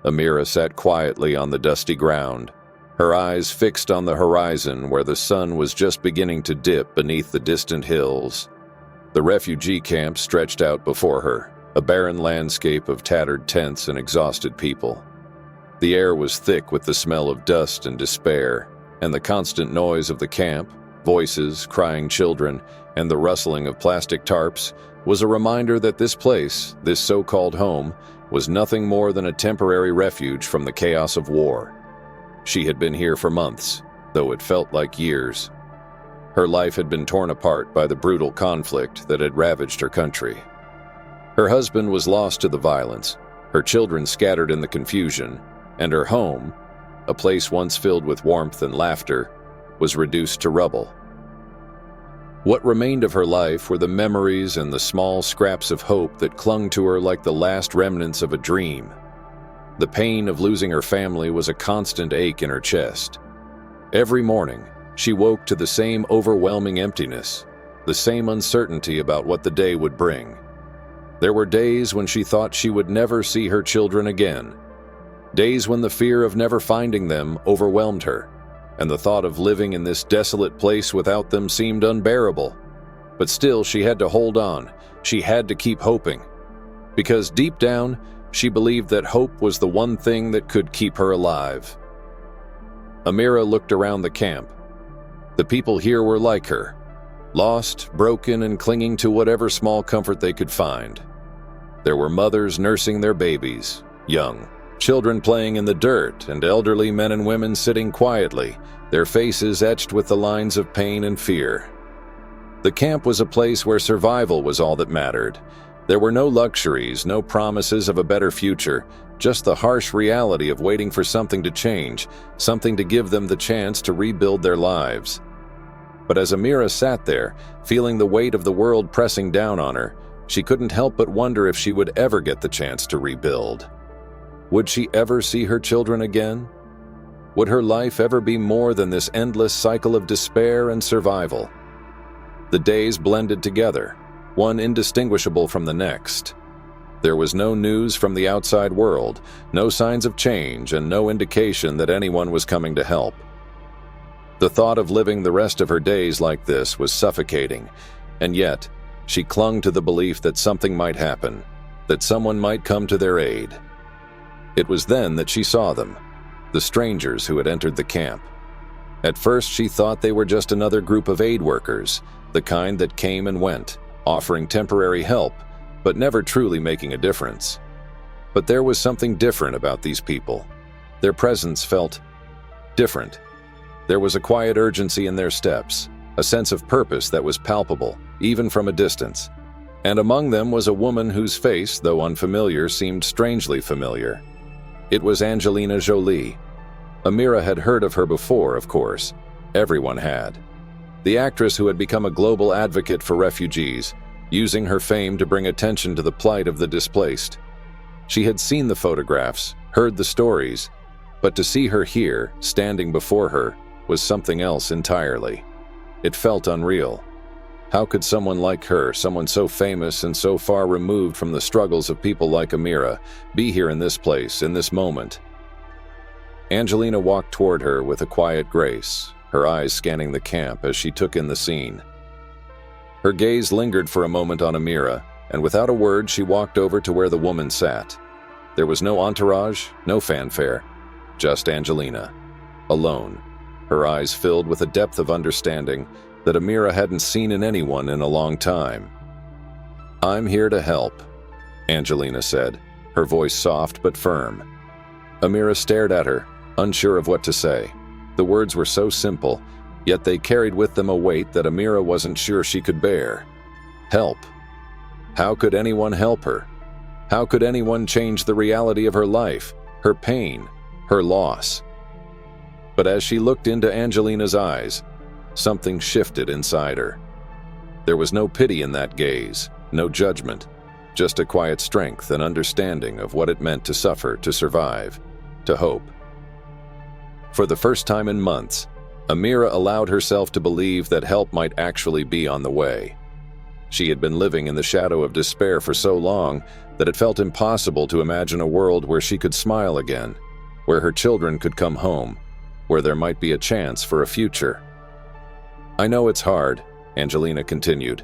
Amira sat quietly on the dusty ground, her eyes fixed on the horizon where the sun was just beginning to dip beneath the distant hills. The refugee camp stretched out before her, a barren landscape of tattered tents and exhausted people. The air was thick with the smell of dust and despair, and the constant noise of the camp, voices, crying children, and the rustling of plastic tarps was a reminder that this place, this so-called home, was nothing more than a temporary refuge from the chaos of war. She had been here for months, though it felt like years. Her life had been torn apart by the brutal conflict that had ravaged her country. Her husband was lost to the violence, her children scattered in the confusion, and her home, a place once filled with warmth and laughter, was reduced to rubble. What remained of her life were the memories and the small scraps of hope that clung to her like the last remnants of a dream. The pain of losing her family was a constant ache in her chest. Every morning, she woke to the same overwhelming emptiness, the same uncertainty about what the day would bring. There were days when she thought she would never see her children again, days when the fear of never finding them overwhelmed her, and the thought of living in this desolate place without them seemed unbearable. But still, she had to hold on. She had to keep hoping. Because deep down, she believed that hope was the one thing that could keep her alive. Amira looked around the camp. The people here were like her, lost, broken, and clinging to whatever small comfort they could find. There were mothers nursing their babies, young, children playing in the dirt, and elderly men and women sitting quietly, their faces etched with the lines of pain and fear. The camp was a place where survival was all that mattered. There were no luxuries, no promises of a better future, just the harsh reality of waiting for something to change, something to give them the chance to rebuild their lives. But as Amira sat there, feeling the weight of the world pressing down on her, she couldn't help but wonder if she would ever get the chance to rebuild. Would she ever see her children again? Would her life ever be more than this endless cycle of despair and survival? The days blended together, one indistinguishable from the next. There was no news from the outside world, no signs of change, and no indication that anyone was coming to help. The thought of living the rest of her days like this was suffocating, and yet she clung to the belief that something might happen, that someone might come to their aid. It was then that she saw them, the strangers who had entered the camp. At first she thought they were just another group of aid workers, the kind that came and went, offering temporary help, but never truly making a difference. But there was something different about these people. Their presence felt different. There was a quiet urgency in their steps, a sense of purpose that was palpable, even from a distance. And among them was a woman whose face, though unfamiliar, seemed strangely familiar. It was Angelina Jolie. Amira had heard of her before, of course. Everyone had. The actress who had become a global advocate for refugees, using her fame to bring attention to the plight of the displaced. She had seen the photographs, heard the stories, but to see her here, standing before her, was something else entirely. It felt unreal. How could someone like her, someone so famous and so far removed from the struggles of people like Amira, be here in this place, in this moment? Angelina walked toward her with a quiet grace, her eyes scanning the camp as she took in the scene. Her gaze lingered for a moment on Amira, and without a word she walked over to where the woman sat. There was no entourage, no fanfare, just Angelina, alone, her eyes filled with a depth of understanding that Amira hadn't seen in anyone in a long time. "I'm here to help," Angelina said, her voice soft but firm. Amira stared at her, unsure of what to say. The words were so simple, yet they carried with them a weight that Amira wasn't sure she could bear. Help. How could anyone help her? How could anyone change the reality of her life, her pain, her loss? But as she looked into Angelina's eyes, something shifted inside her. There was no pity in that gaze, no judgment, just a quiet strength and understanding of what it meant to suffer, to survive, to hope. For the first time in months, Amira allowed herself to believe that help might actually be on the way. She had been living in the shadow of despair for so long that it felt impossible to imagine a world where she could smile again, where her children could come home, where there might be a chance for a future. "I know it's hard," Angelina continued,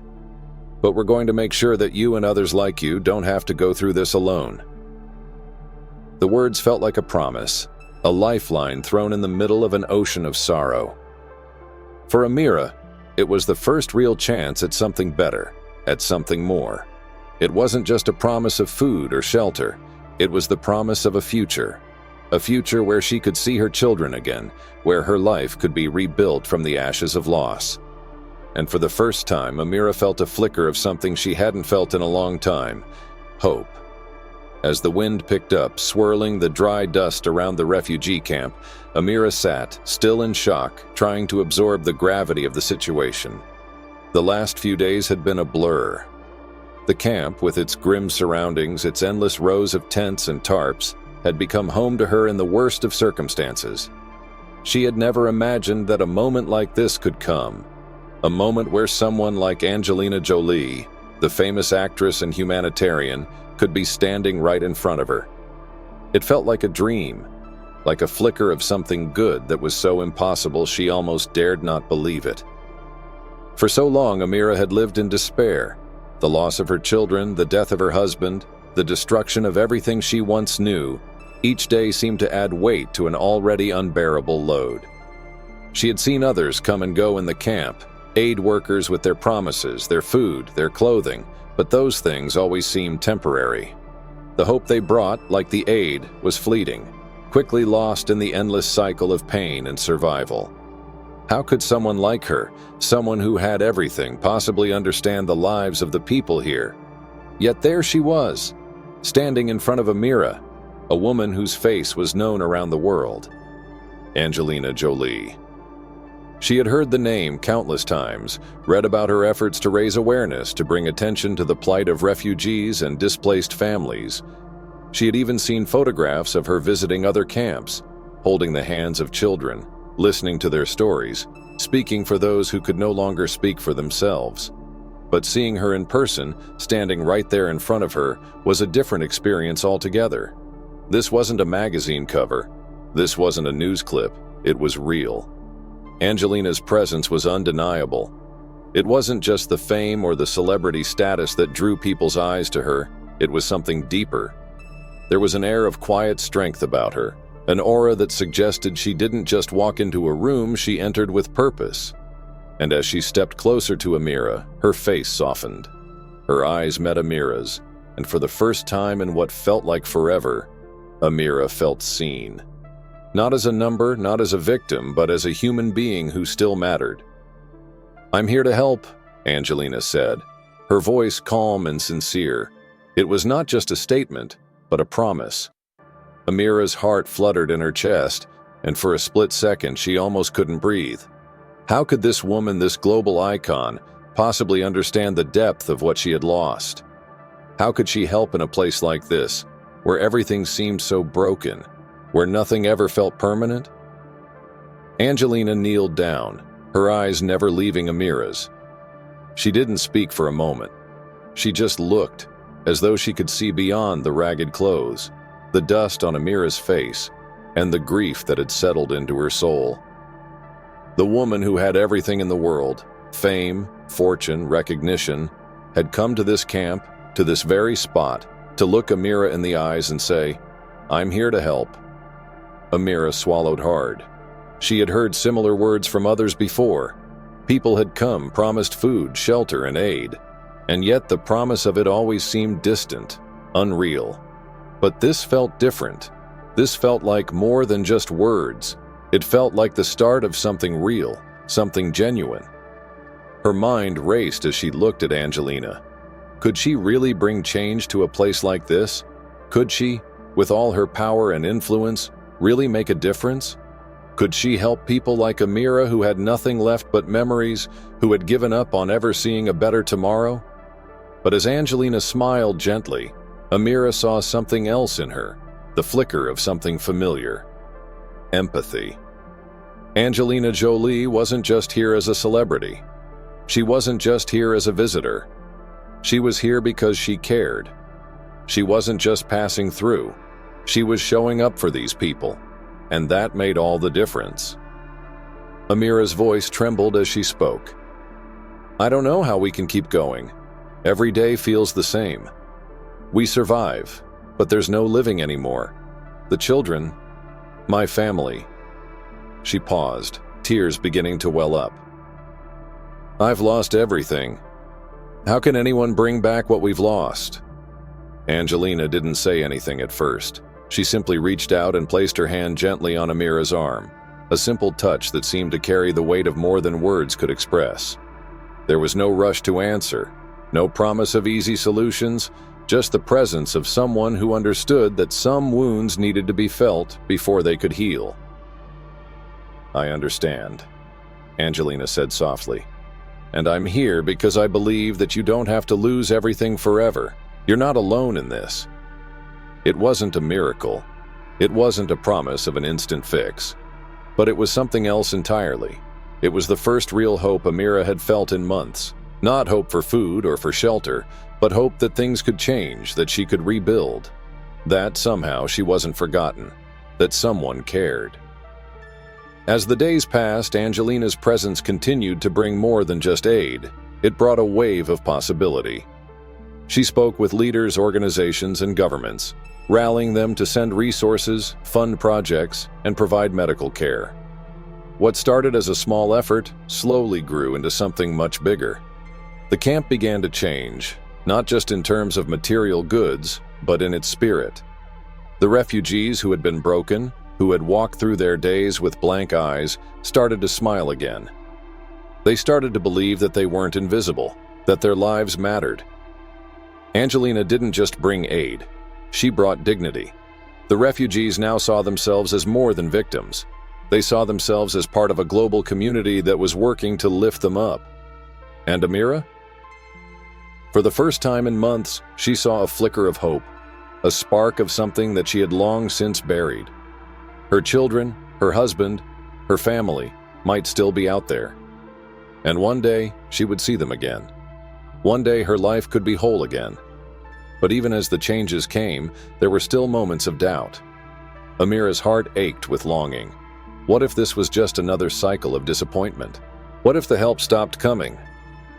"but we're going to make sure that you and others like you don't have to go through this alone." The words felt like a promise, a lifeline thrown in the middle of an ocean of sorrow. For Amira, it was the first real chance at something better, at something more. It wasn't just a promise of food or shelter, it was the promise of a future where she could see her children again, where her life could be rebuilt from the ashes of loss. And for the first time, Amira felt a flicker of something she hadn't felt in a long time: hope. As the wind picked up, swirling the dry dust around the refugee camp, Amira sat, still in shock, trying to absorb the gravity of the situation. The last few days had been a blur. The camp, with its grim surroundings, its endless rows of tents and tarps, had become home to her in the worst of circumstances. She had never imagined that a moment like this could come, a moment where someone like Angelina Jolie, the famous actress and humanitarian, could be standing right in front of her. It felt like a dream, like a flicker of something good that was so impossible she almost dared not believe it. For so long, Amira had lived in despair. The loss of her children, the death of her husband, the destruction of everything she once knew, each day seemed to add weight to an already unbearable load. She had seen others come and go in the camp, aid workers with their promises, their food, their clothing, but those things always seemed temporary. The hope they brought, like the aid, was fleeting, quickly lost in the endless cycle of pain and survival. How could someone like her, someone who had everything, possibly understand the lives of the people here? Yet there she was, standing in front of Amira, a woman whose face was known around the world: Angelina Jolie. She had heard the name countless times, read about her efforts to raise awareness to bring attention to the plight of refugees and displaced families. She had even seen photographs of her visiting other camps, holding the hands of children, listening to their stories, speaking for those who could no longer speak for themselves. But seeing her in person, standing right there in front of her, was a different experience altogether. This wasn't a magazine cover. This wasn't a news clip. It was real. Angelina's presence was undeniable. It wasn't just the fame or the celebrity status that drew people's eyes to her. It was something deeper. There was an air of quiet strength about her, an aura that suggested she didn't just walk into a room, she entered with purpose. And as she stepped closer to Amira, her face softened. Her eyes met Amira's, and for the first time in what felt like forever, Amira felt seen. Not as a number, not as a victim, but as a human being who still mattered. "I'm here to help," Angelina said, her voice calm and sincere. It was not just a statement, but a promise. Amira's heart fluttered in her chest, and for a split second she almost couldn't breathe. How could this woman, this global icon, possibly understand the depth of what she had lost? How could she help in a place like this, where everything seemed so broken, where nothing ever felt permanent? Angelina kneeled down, her eyes never leaving Amira's. She didn't speak for a moment. She just looked, as though she could see beyond the ragged clothes, the dust on Amira's face, and the grief that had settled into her soul. The woman who had everything in the world, fame, fortune, recognition, had come to this camp, to this very spot, to look Amira in the eyes and say, "I'm here to help." Amira swallowed hard. She had heard similar words from others before. People had come, promised food, shelter, and aid, and yet the promise of it always seemed distant, unreal. But this felt different. This felt like more than just words. It felt like the start of something real, something genuine. Her mind raced as she looked at Angelina. Could she really bring change to a place like this? Could she, with all her power and influence, really make a difference? Could she help people like Amira who had nothing left but memories, who had given up on ever seeing a better tomorrow? But as Angelina smiled gently, Amira saw something else in her, the flicker of something familiar: empathy. Angelina Jolie wasn't just here as a celebrity. She wasn't just here as a visitor. She was here because she cared. She wasn't just passing through. She was showing up for these people, and that made all the difference. Amira's voice trembled as she spoke. I don't know how we can keep going. Every day feels the same. We survive, but there's no living anymore. The children, my family. She paused, tears beginning to well up. I've lost everything. How can anyone bring back what we've lost? Angelina didn't say anything at first. She simply reached out and placed her hand gently on Amira's arm, a simple touch that seemed to carry the weight of more than words could express. There was no rush to answer, no promise of easy solutions, just the presence of someone who understood that some wounds needed to be felt before they could heal. I understand, Angelina said softly. And I'm here because I believe that you don't have to lose everything forever. You're not alone in this. It wasn't a miracle. It wasn't a promise of an instant fix. But it was something else entirely. It was the first real hope Amira had felt in months. Not hope for food or for shelter, but hope that things could change, that she could rebuild. That somehow she wasn't forgotten. That someone cared. As the days passed, Angelina's presence continued to bring more than just aid. It brought a wave of possibility. She spoke with leaders, organizations, and governments, rallying them to send resources, fund projects, and provide medical care. What started as a small effort slowly grew into something much bigger. The camp began to change, not just in terms of material goods, but in its spirit. The refugees who had been broken, who had walked through their days with blank eyes, started to smile again. They started to believe that they weren't invisible, that their lives mattered. Angelina didn't just bring aid, she brought dignity. The refugees now saw themselves as more than victims. They saw themselves as part of a global community that was working to lift them up. And Amira? For the first time in months, she saw a flicker of hope, a spark of something that she had long since buried. Her children, her husband, her family might still be out there. And one day, she would see them again. One day, her life could be whole again. But even as the changes came, there were still moments of doubt. Amira's heart ached with longing. What if this was just another cycle of disappointment? What if the help stopped coming?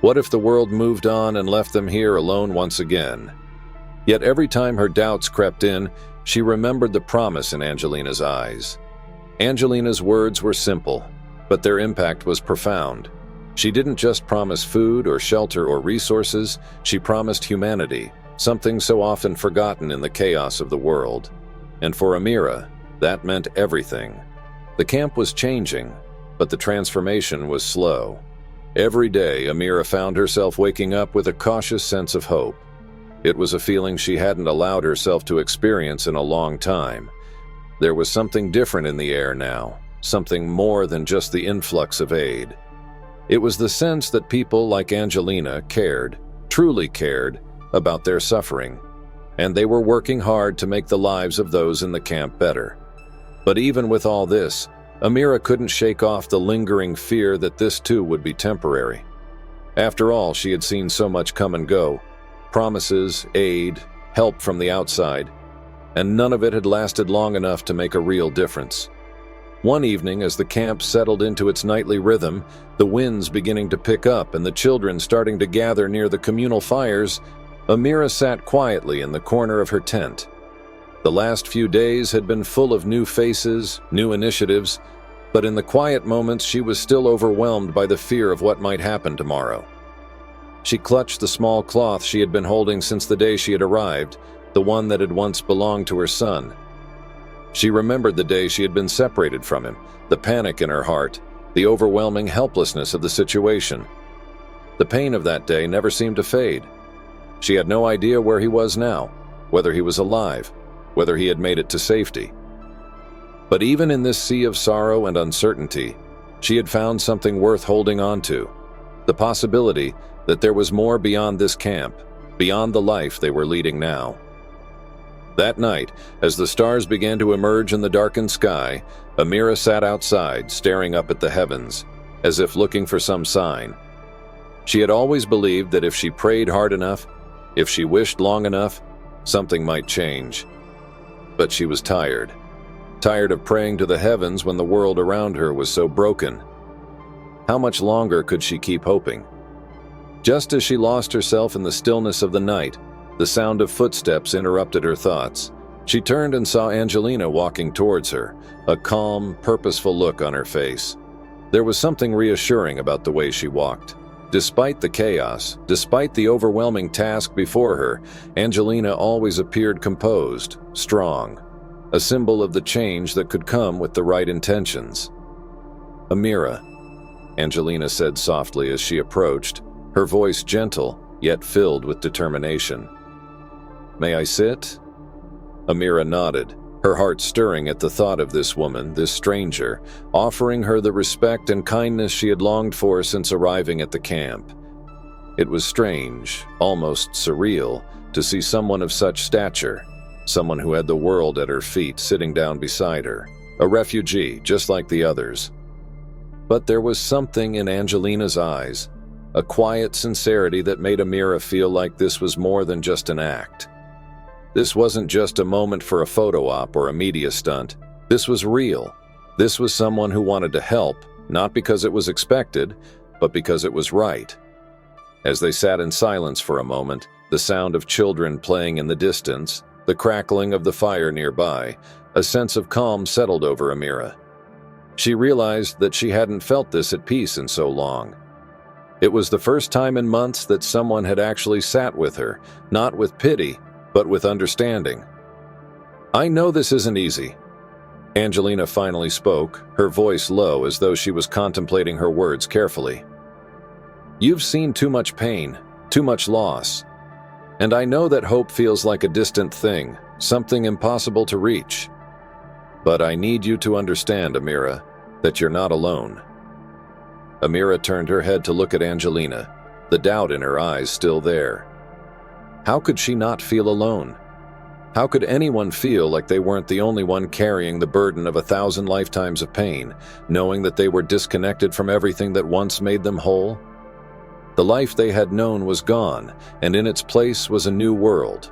What if the world moved on and left them here alone once again? Yet every time her doubts crept in, she remembered the promise in Angelina's eyes. Angelina's words were simple, but their impact was profound. She didn't just promise food or shelter or resources, she promised humanity, something so often forgotten in the chaos of the world. And for Amira, that meant everything. The camp was changing, but the transformation was slow. Every day, Amira found herself waking up with a cautious sense of hope. It was a feeling she hadn't allowed herself to experience in a long time. There was something different in the air now, something more than just the influx of aid. It was the sense that people like Angelina cared, truly cared, about their suffering, and they were working hard to make the lives of those in the camp better. But even with all this, Amira couldn't shake off the lingering fear that this too would be temporary. After all, she had seen so much come and go. Promises, aid, help from the outside, and none of it had lasted long enough to make a real difference. One evening, as the camp settled into its nightly rhythm, the winds beginning to pick up and the children starting to gather near the communal fires, Amira sat quietly in the corner of her tent. The last few days had been full of new faces, new initiatives, but in the quiet moments she was still overwhelmed by the fear of what might happen tomorrow. She clutched the small cloth she had been holding since the day she had arrived, the one that had once belonged to her son. She remembered the day she had been separated from him, the panic in her heart, the overwhelming helplessness of the situation. The pain of that day never seemed to fade. She had no idea where he was now, whether he was alive, whether he had made it to safety. But even in this sea of sorrow and uncertainty, she had found something worth holding on to, the possibility that there was more beyond this camp, beyond the life they were leading now. That night, as the stars began to emerge in the darkened sky, Amira sat outside, staring up at the heavens, as if looking for some sign. She had always believed that if she prayed hard enough, if she wished long enough, Something might change. But she was tired. Tired of praying to the heavens when the world around her was so broken. How much longer could she keep hoping? Just as she lost herself in the stillness of the night, the sound of footsteps interrupted her thoughts. She turned and saw Angelina walking towards her, a calm, purposeful look on her face. There was something reassuring about the way she walked. Despite the chaos, despite the overwhelming task before her, Angelina always appeared composed, strong, a symbol of the change that could come with the right intentions. "Amira," Angelina said softly as she approached, her voice gentle, yet filled with determination. "May I sit?" Amira nodded, her heart stirring at the thought of this woman, this stranger, offering her the respect and kindness she had longed for since arriving at the camp. It was strange, almost surreal, to see someone of such stature, someone who had the world at her feet sitting down beside her, a refugee just like the others. But there was something in Angelina's eyes, a quiet sincerity that made Amira feel like this was more than just an act. This wasn't just a moment for a photo op or a media stunt. This was real. This was someone who wanted to help, not because it was expected, but because it was right. As they sat in silence for a moment, the sound of children playing in the distance, the crackling of the fire nearby, a sense of calm settled over Amira. She realized that she hadn't felt this at peace in so long. It was the first time in months that someone had actually sat with her, not with pity, but with understanding. "I know this isn't easy." Angelina finally spoke, her voice low as though she was contemplating her words carefully. "You've seen too much pain, too much loss. And I know that hope feels like a distant thing, something impossible to reach. But I need you to understand, Amira, that you're not alone." Amira turned her head to look at Angelina, the doubt in her eyes still there. How could she not feel alone? How could anyone feel like they weren't the only one carrying the burden of 1,000 lifetimes of pain, knowing that they were disconnected from everything that once made them whole? The life they had known was gone, and in its place was a new world,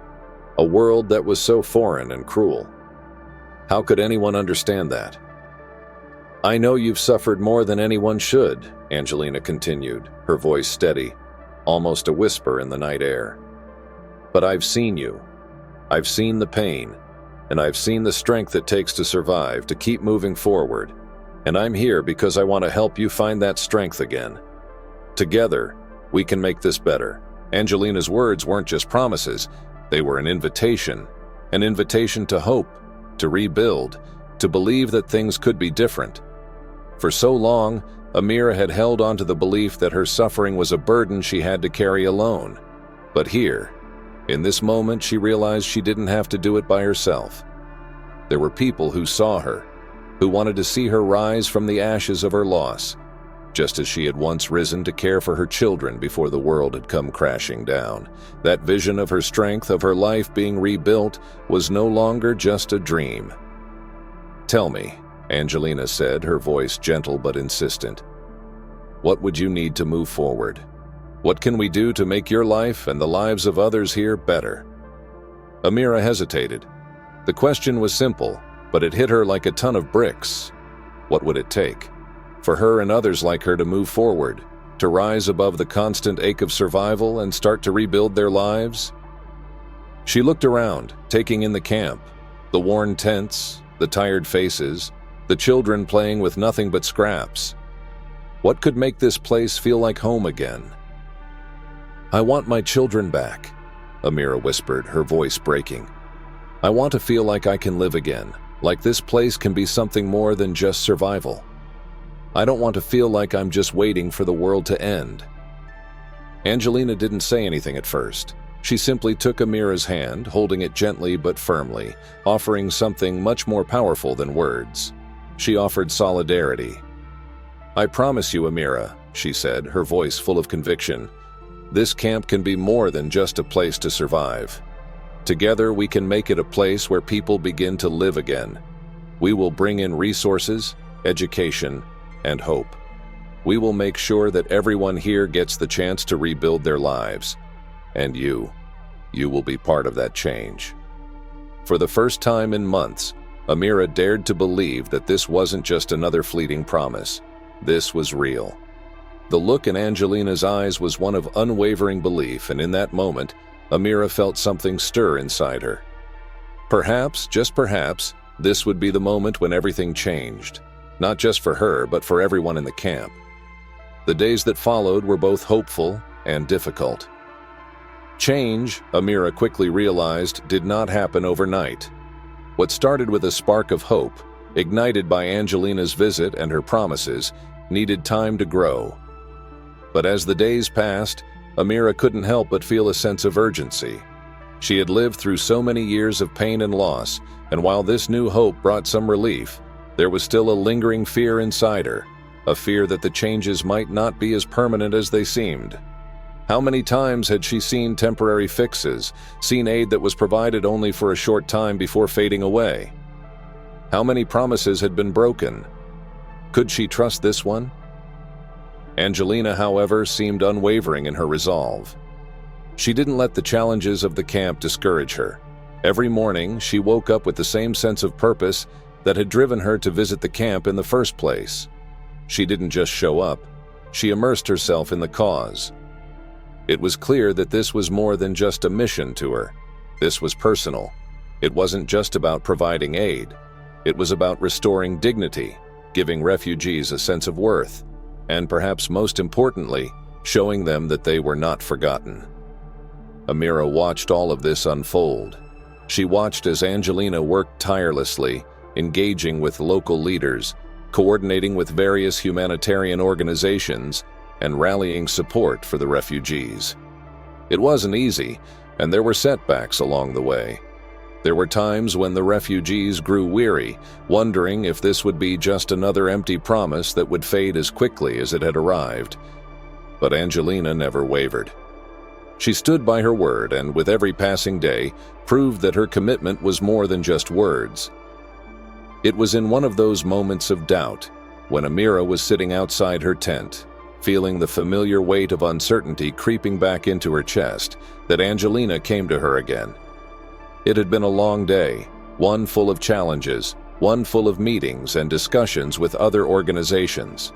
a world that was so foreign and cruel. How could anyone understand that? "I know you've suffered more than anyone should," Angelina continued, her voice steady, almost a whisper in the night air. "But I've seen you. I've seen the pain, and I've seen the strength it takes to survive, to keep moving forward. And I'm here because I want to help you find that strength again. Together, we can make this better." Angelina's words weren't just promises, they were an invitation to hope, to rebuild, to believe that things could be different. For so long, Amira had held on to the belief that her suffering was a burden she had to carry alone. But here, in this moment, she realized she didn't have to do it by herself. There were people who saw her, who wanted to see her rise from the ashes of her loss, just as she had once risen to care for her children before the world had come crashing down. That vision of her strength, of her life being rebuilt, was no longer just a dream. "Tell me," Angelina said, her voice gentle but insistent. "What would you need to move forward? What can we do to make your life and the lives of others here better?" Amira hesitated. The question was simple, but it hit her like a ton of bricks. What would it take? For her and others like her to move forward, to rise above the constant ache of survival and start to rebuild their lives? She looked around, taking in the camp, the worn tents, the tired faces, the children playing with nothing but scraps. What could make this place feel like home again? "I want my children back," Amira whispered, her voice breaking. "I want to feel like I can live again, like this place can be something more than just survival. I don't want to feel like I'm just waiting for the world to end." Angelina didn't say anything at first. She simply took Amira's hand, holding it gently but firmly, offering something much more powerful than words. She offered solidarity. "I promise you, Amira," she said, her voice full of conviction, "this camp can be more than just a place to survive. Together we can make it a place where people begin to live again. We will bring in resources, education, and hope. We will make sure that everyone here gets the chance to rebuild their lives. And you. You will be part of that change." For the first time in months, Amira dared to believe that this wasn't just another fleeting promise. This was real. The look in Angelina's eyes was one of unwavering belief, and in that moment, Amira felt something stir inside her. Perhaps, just perhaps, this would be the moment when everything changed, not just for her, but for everyone in the camp. The days that followed were both hopeful and difficult. Change, Amira quickly realized, did not happen overnight. What started with a spark of hope, ignited by Angelina's visit and her promises, needed time to grow. But as the days passed, Amira couldn't help but feel a sense of urgency. She had lived through so many years of pain and loss, and while this new hope brought some relief, there was still a lingering fear inside her, a fear that the changes might not be as permanent as they seemed. How many times had she seen temporary fixes, seen aid that was provided only for a short time before fading away? How many promises had been broken? Could she trust this one? Angelina, however, seemed unwavering in her resolve. She didn't let the challenges of the camp discourage her. Every morning, she woke up with the same sense of purpose that had driven her to visit the camp in the first place. She didn't just show up, she immersed herself in the cause. It was clear that this was more than just a mission to her. This was personal. It wasn't just about providing aid. It was about restoring dignity, giving refugees a sense of worth, and perhaps most importantly, showing them that they were not forgotten. Amira watched all of this unfold. She watched as Angelina worked tirelessly, engaging with local leaders, coordinating with various humanitarian organizations, and rallying support for the refugees. It wasn't easy, and there were setbacks along the way. There were times when the refugees grew weary, wondering if this would be just another empty promise that would fade as quickly as it had arrived. But Angelina never wavered. She stood by her word and, with every passing day, proved that her commitment was more than just words. It was in one of those moments of doubt, when Amira was sitting outside her tent, feeling the familiar weight of uncertainty creeping back into her chest, that Angelina came to her again. It had been a long day, one full of challenges, one full of meetings and discussions with other organizations.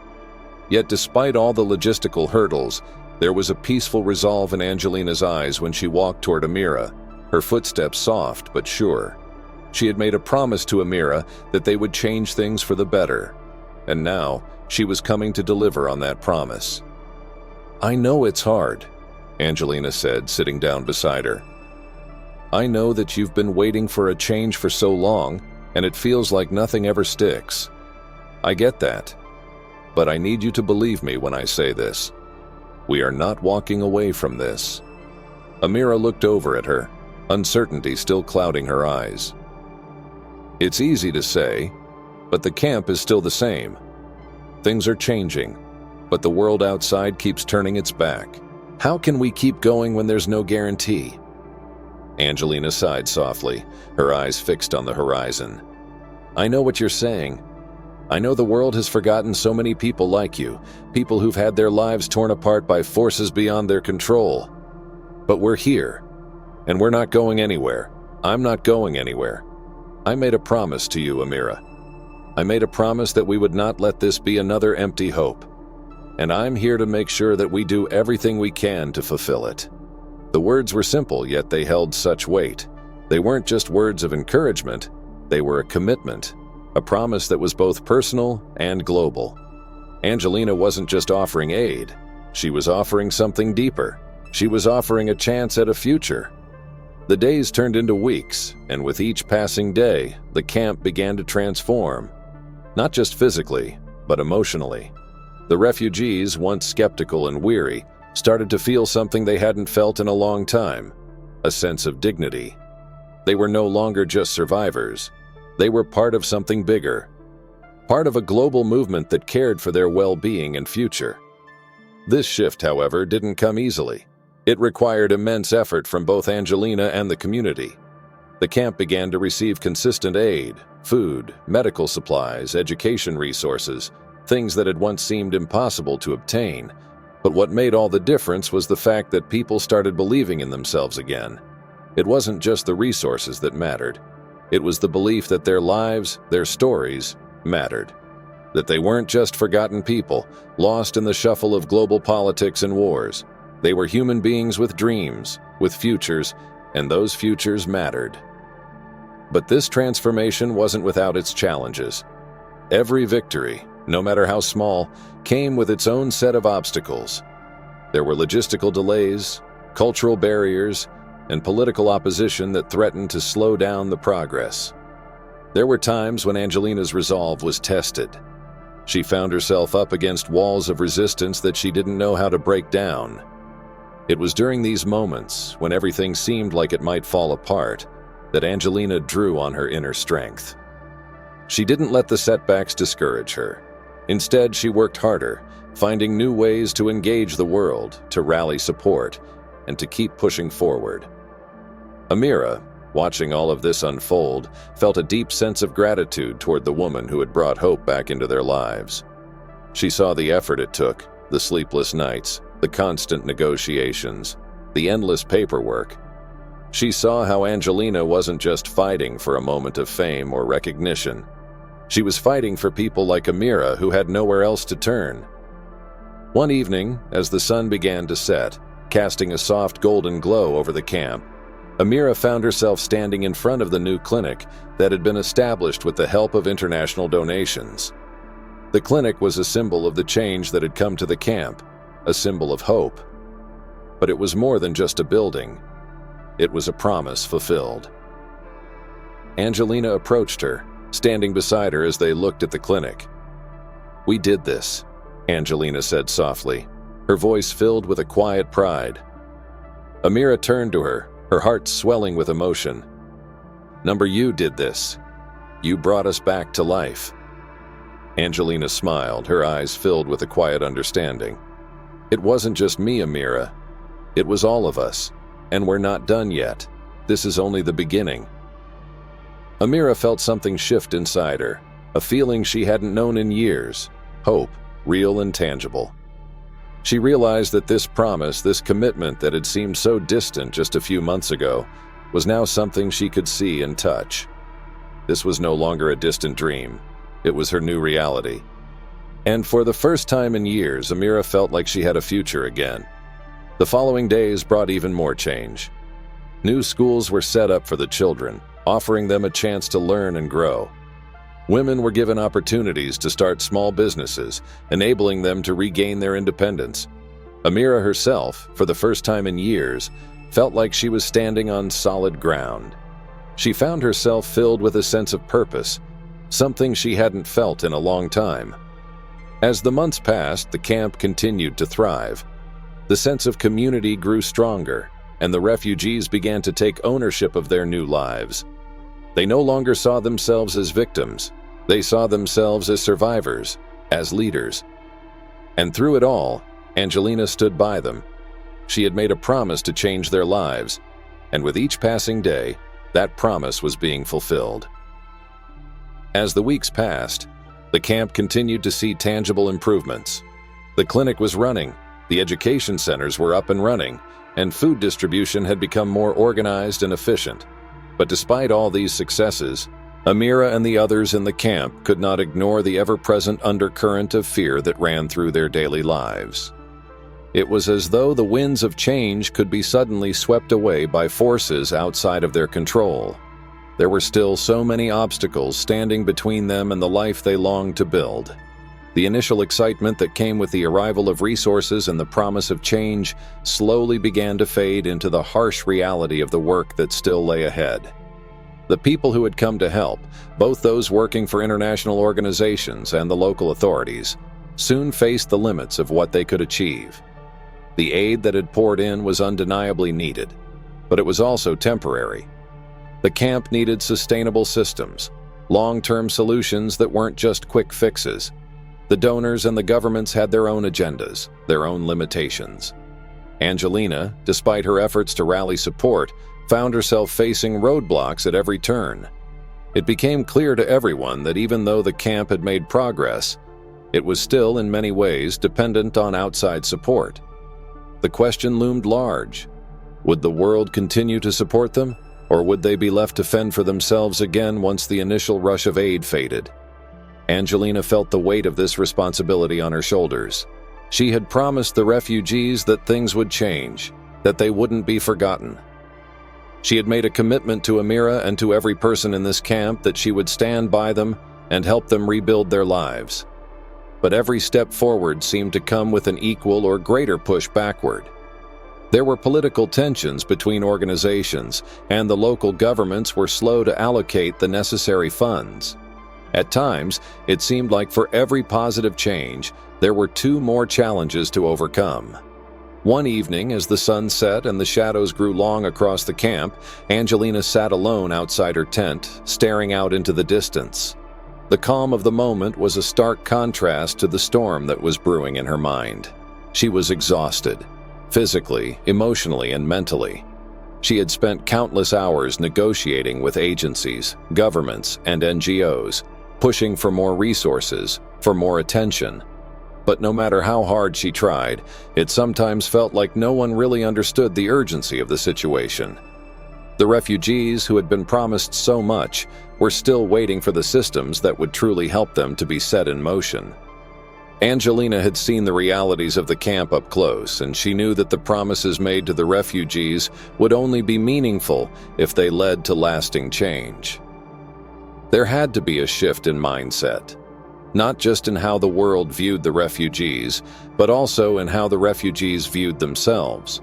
Yet despite all the logistical hurdles, there was a peaceful resolve in Angelina's eyes when she walked toward Amira, her footsteps soft but sure. She had made a promise to Amira that they would change things for the better, and now she was coming to deliver on that promise. "I know it's hard," Angelina said, sitting down beside her. "I know that you've been waiting for a change for so long, and it feels like nothing ever sticks. I get that. But I need you to believe me when I say this. We are not walking away from this." Amira looked over at her, uncertainty still clouding her eyes. "It's easy to say, but the camp is still the same. Things are changing, but the world outside keeps turning its back. How can we keep going when there's no guarantee?" Angelina sighed softly, her eyes fixed on the horizon. "I know what you're saying. I know the world has forgotten so many people like you, people who've had their lives torn apart by forces beyond their control. But we're here, and we're not going anywhere. I'm not going anywhere. I made a promise to you, Amira. I made a promise that we would not let this be another empty hope. And I'm here to make sure that we do everything we can to fulfill it." The words were simple, yet they held such weight. They weren't just words of encouragement, they were a commitment, a promise that was both personal and global. Angelina wasn't just offering aid, she was offering something deeper. She was offering a chance at a future. The days turned into weeks, and with each passing day, the camp began to transform. Not just physically, but emotionally. The refugees, once skeptical and weary, started to feel something they hadn't felt in a long time, a sense of dignity. They were no longer just survivors. They were part of something bigger, part of a global movement that cared for their well-being and future. This shift, however, didn't come easily. It required immense effort from both Angelina and the community. The camp began to receive consistent aid, food, medical supplies, education resources, things that had once seemed impossible to obtain. But what made all the difference was the fact that people started believing in themselves again. It wasn't just the resources that mattered. It was the belief that their lives, their stories, mattered. That they weren't just forgotten people, lost in the shuffle of global politics and wars. They were human beings with dreams, with futures, and those futures mattered. But this transformation wasn't without its challenges. Every victory, no matter how small, came with its own set of obstacles. There were logistical delays, cultural barriers, and political opposition that threatened to slow down the progress. There were times when Angelina's resolve was tested. She found herself up against walls of resistance that she didn't know how to break down. It was during these moments, when everything seemed like it might fall apart, that Angelina drew on her inner strength. She didn't let the setbacks discourage her. Instead, she worked harder, finding new ways to engage the world, to rally support, and to keep pushing forward. Amira, watching all of this unfold, felt a deep sense of gratitude toward the woman who had brought hope back into their lives. She saw the effort it took, the sleepless nights, the constant negotiations, the endless paperwork. She saw how Angelina wasn't just fighting for a moment of fame or recognition. She was fighting for people like Amira who had nowhere else to turn. One evening, as the sun began to set, casting a soft golden glow over the camp, Amira found herself standing in front of the new clinic that had been established with the help of international donations. The clinic was a symbol of the change that had come to the camp, a symbol of hope. But it was more than just a building. It was a promise fulfilled. Angelina approached her, standing beside her as they looked at the clinic. "We did this," Angelina said softly, her voice filled with a quiet pride. Amira turned to her, her heart swelling with emotion. "Number, you did this. You brought us back to life." Angelina smiled, her eyes filled with a quiet understanding. "It wasn't just me, Amira. It was all of us. And we're not done yet. This is only the beginning." Amira felt something shift inside her, a feeling she hadn't known in years, hope, real and tangible. She realized that this promise, this commitment that had seemed so distant just a few months ago, was now something she could see and touch. This was no longer a distant dream. It was her new reality. And for the first time in years, Amira felt like she had a future again. The following days brought even more change. New schools were set up for the children, offering them a chance to learn and grow. Women were given opportunities to start small businesses, enabling them to regain their independence. Amira herself, for the first time in years, felt like she was standing on solid ground. She found herself filled with a sense of purpose, something she hadn't felt in a long time. As the months passed, the camp continued to thrive. The sense of community grew stronger, and the refugees began to take ownership of their new lives. They no longer saw themselves as victims. They saw themselves as survivors, as leaders. And through it all, Angelina stood by them. She had made a promise to change their lives, and with each passing day, that promise was being fulfilled. As the weeks passed, the camp continued to see tangible improvements. The clinic was running, the education centers were up and running, and food distribution had become more organized and efficient. But despite all these successes, Amira and the others in the camp could not ignore the ever-present undercurrent of fear that ran through their daily lives. It was as though the winds of change could be suddenly swept away by forces outside of their control. There were still so many obstacles standing between them and the life they longed to build. The initial excitement that came with the arrival of resources and the promise of change slowly began to fade into the harsh reality of the work that still lay ahead. The people who had come to help, both those working for international organizations and the local authorities, soon faced the limits of what they could achieve. The aid that had poured in was undeniably needed, but it was also temporary. The camp needed sustainable systems, long-term solutions that weren't just quick fixes. The donors and the governments had their own agendas, their own limitations. Angelina, despite her efforts to rally support, found herself facing roadblocks at every turn. It became clear to everyone that even though the camp had made progress, it was still in many ways dependent on outside support. The question loomed large. Would the world continue to support them, or would they be left to fend for themselves again once the initial rush of aid faded? Angelina felt the weight of this responsibility on her shoulders. She had promised the refugees that things would change, that they wouldn't be forgotten. She had made a commitment to Amira and to every person in this camp that she would stand by them and help them rebuild their lives. But every step forward seemed to come with an equal or greater push backward. There were political tensions between organizations, and the local governments were slow to allocate the necessary funds. At times, it seemed like for every positive change, there were two more challenges to overcome. One evening, as the sun set and the shadows grew long across the camp, Angelina sat alone outside her tent, staring out into the distance. The calm of the moment was a stark contrast to the storm that was brewing in her mind. She was exhausted, physically, emotionally, and mentally. She had spent countless hours negotiating with agencies, governments, and NGOs, pushing for more resources, for more attention. But no matter how hard she tried, it sometimes felt like no one really understood the urgency of the situation. The refugees who had been promised so much were still waiting for the systems that would truly help them to be set in motion. Angelina had seen the realities of the camp up close, and she knew that the promises made to the refugees would only be meaningful if they led to lasting change. There had to be a shift in mindset, not just in how the world viewed the refugees, but also in how the refugees viewed themselves.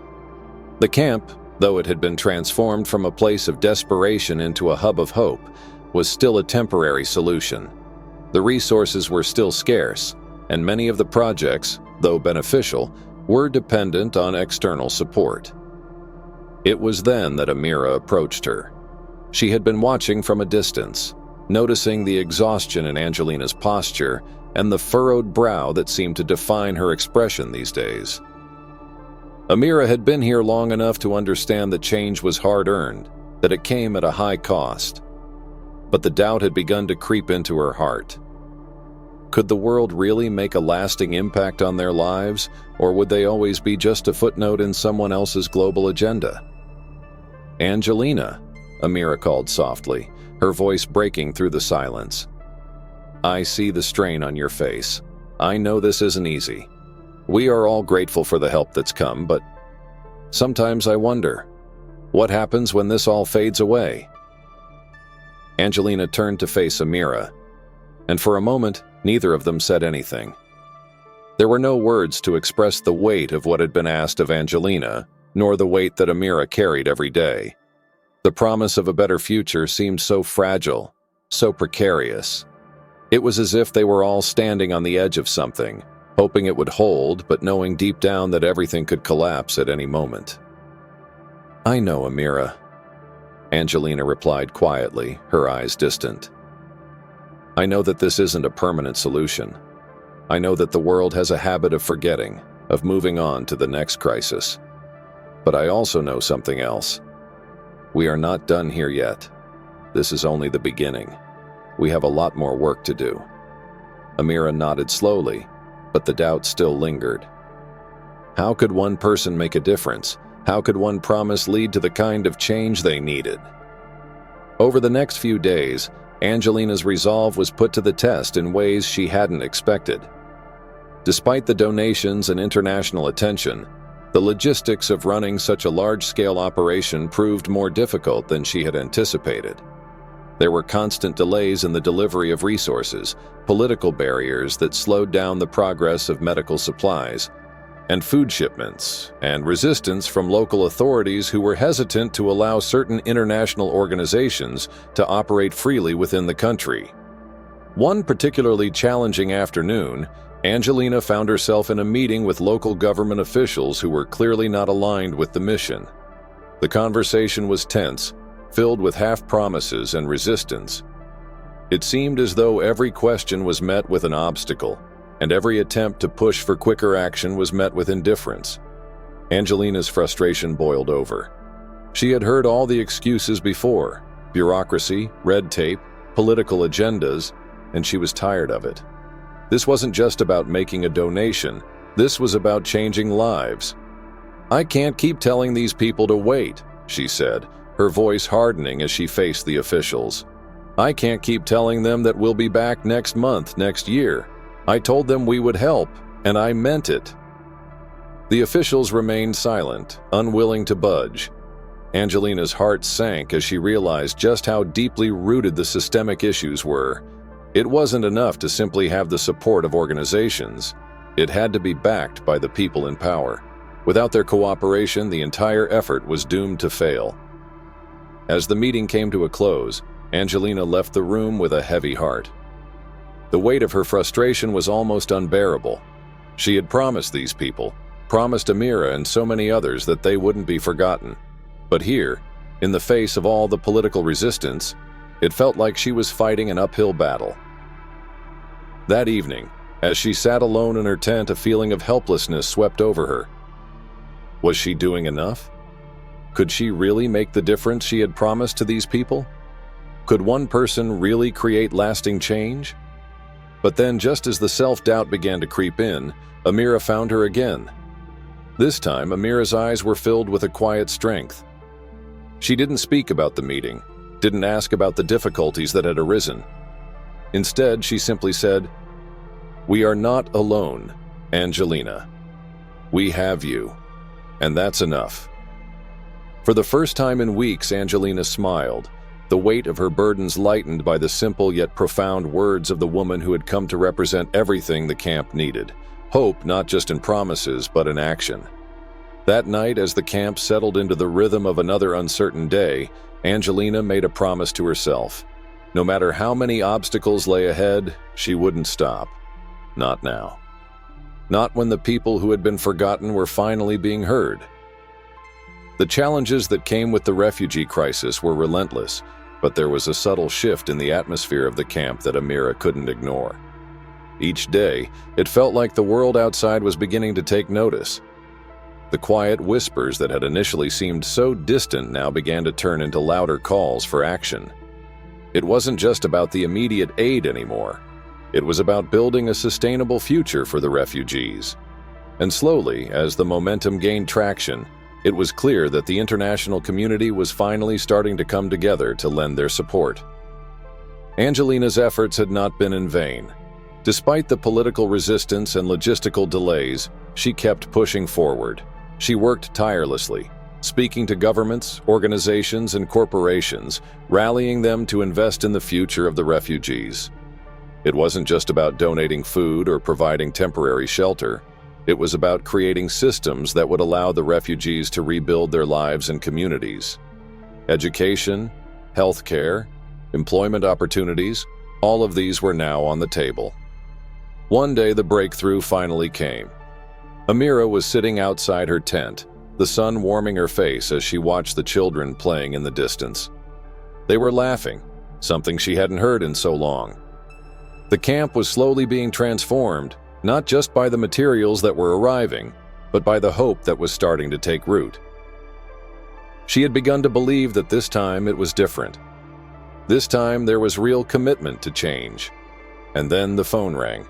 The camp, though it had been transformed from a place of desperation into a hub of hope, was still a temporary solution. The resources were still scarce, and many of the projects, though beneficial, were dependent on external support. It was then that Amira approached her. She had been watching from a distance, noticing the exhaustion in Angelina's posture and the furrowed brow that seemed to define her expression these days. Amira had been here long enough to understand that change was hard-earned, that it came at a high cost. But the doubt had begun to creep into her heart. Could the world really make a lasting impact on their lives, or would they always be just a footnote in someone else's global agenda? "Angelina," Amira called softly, her voice breaking through the silence. "I see the strain on your face. I know this isn't easy. We are all grateful for the help that's come, but sometimes I wonder, what happens when this all fades away?" Angelina turned to face Amira, and for a moment, neither of them said anything. There were no words to express the weight of what had been asked of Angelina, nor the weight that Amira carried every day. The promise of a better future seemed so fragile, so precarious. It was as if they were all standing on the edge of something, hoping it would hold, but knowing deep down that everything could collapse at any moment. "I know, Amira," Angelina replied quietly, her eyes distant. "I know that this isn't a permanent solution. I know that the world has a habit of forgetting, of moving on to the next crisis. But I also know something else. We are not done here yet. This is only the beginning. We have a lot more work to do." Amira nodded slowly, but the doubt still lingered. How could one person make a difference? How could one promise lead to the kind of change they needed? Over the next few days, Angelina's resolve was put to the test in ways she hadn't expected. Despite the donations and international attention, the logistics of running such a large-scale operation proved more difficult than she had anticipated. There were constant delays in the delivery of resources, political barriers that slowed down the progress of medical supplies, and food shipments, and resistance from local authorities who were hesitant to allow certain international organizations to operate freely within the country. One particularly challenging afternoon, Angelina found herself in a meeting with local government officials who were clearly not aligned with the mission. The conversation was tense, filled with half-promises and resistance. It seemed as though every question was met with an obstacle, and every attempt to push for quicker action was met with indifference. Angelina's frustration boiled over. She had heard all the excuses before: bureaucracy, red tape, political agendas, and she was tired of it. This wasn't just about making a donation. This was about changing lives. "I can't keep telling these people to wait," she said, her voice hardening as she faced the officials. "I can't keep telling them that we'll be back next month, next year. I told them we would help, and I meant it." The officials remained silent, unwilling to budge. Angelina's heart sank as she realized just how deeply rooted the systemic issues were. It wasn't enough to simply have the support of organizations. It had to be backed by the people in power. Without their cooperation, the entire effort was doomed to fail. As the meeting came to a close, Angelina left the room with a heavy heart. The weight of her frustration was almost unbearable. She had promised these people, promised Amira and so many others that they wouldn't be forgotten. But here, in the face of all the political resistance, it felt like she was fighting an uphill battle. That evening, as she sat alone in her tent, a feeling of helplessness swept over her. Was she doing enough? Could she really make the difference she had promised to these people? Could one person really create lasting change? But then, just as the self-doubt began to creep in, Amira found her again. This time, Amira's eyes were filled with a quiet strength. She didn't speak about the meeting, didn't ask about the difficulties that had arisen. Instead, she simply said, "We are not alone, Angelina. We have you, and that's enough." For the first time in weeks, Angelina smiled, the weight of her burdens lightened by the simple yet profound words of the woman who had come to represent everything the camp needed. Hope not just in promises, but in action. That night, as the camp settled into the rhythm of another uncertain day, Angelina made a promise to herself. No matter how many obstacles lay ahead, she wouldn't stop. Not now. Not when the people who had been forgotten were finally being heard. The challenges that came with the refugee crisis were relentless, but there was a subtle shift in the atmosphere of the camp that Amira couldn't ignore. Each day, it felt like the world outside was beginning to take notice. The quiet whispers that had initially seemed so distant now began to turn into louder calls for action. It wasn't just about the immediate aid anymore. It was about building a sustainable future for the refugees. And slowly, as the momentum gained traction, it was clear that the international community was finally starting to come together to lend their support. Angelina's efforts had not been in vain. Despite the political resistance and logistical delays, she kept pushing forward. She worked tirelessly, speaking to governments, organizations, and corporations, rallying them to invest in the future of the refugees. It wasn't just about donating food or providing temporary shelter. It was about creating systems that would allow the refugees to rebuild their lives and communities. Education, healthcare, employment opportunities, all of these were now on the table. One day the breakthrough finally came. Amira was sitting outside her tent, the sun warming her face as she watched the children playing in the distance. They were laughing, something she hadn't heard in so long. The camp was slowly being transformed, not just by the materials that were arriving, but by the hope that was starting to take root. She had begun to believe that this time it was different. This time there was real commitment to change. And then the phone rang.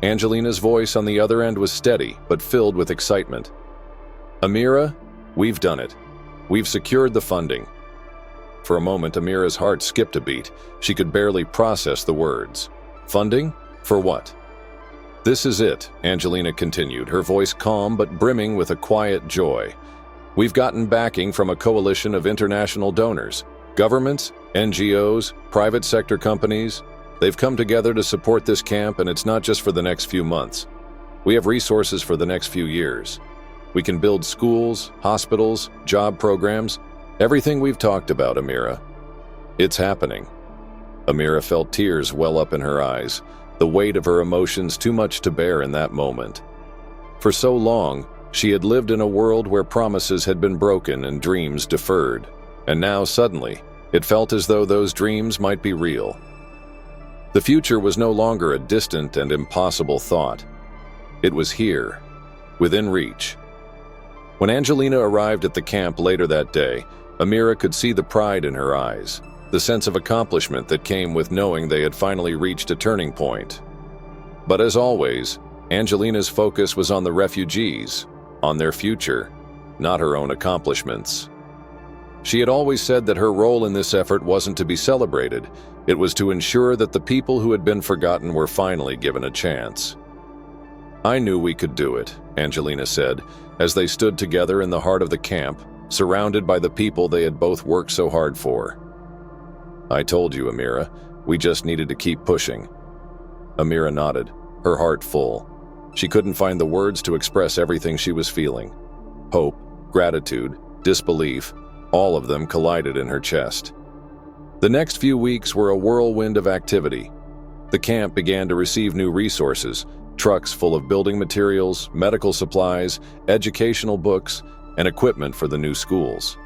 Angelina's voice on the other end was steady, but filled with excitement. "Amira, we've done it. We've secured the funding." For a moment, Amira's heart skipped a beat. She could barely process the words. Funding? For what? "This is it," Angelina continued, her voice calm but brimming with a quiet joy. "We've gotten backing from a coalition of international donors, governments, NGOs, private sector companies. They've come together to support this camp, and it's not just for the next few months. We have resources for the next few years. We can build schools, hospitals, job programs, everything we've talked about, Amira. It's happening." Amira felt tears well up in her eyes, the weight of her emotions too much to bear in that moment. For so long, she had lived in a world where promises had been broken and dreams deferred, and now suddenly, it felt as though those dreams might be real. The future was no longer a distant and impossible thought. It was here, within reach. When Angelina arrived at the camp later that day, Amira could see the pride in her eyes, the sense of accomplishment that came with knowing they had finally reached a turning point. But as always, Angelina's focus was on the refugees, on their future, not her own accomplishments. She had always said that her role in this effort wasn't to be celebrated. It was to ensure that the people who had been forgotten were finally given a chance. "I knew we could do it," Angelina said, as they stood together in the heart of the camp, surrounded by the people they had both worked so hard for. "I told you, Amira. We just needed to keep pushing." Amira nodded, her heart full. She couldn't find the words to express everything she was feeling. Hope, gratitude, disbelief, all of them collided in her chest. The next few weeks were a whirlwind of activity. The camp began to receive new resources, trucks full of building materials, medical supplies, educational books, and equipment for the new schools.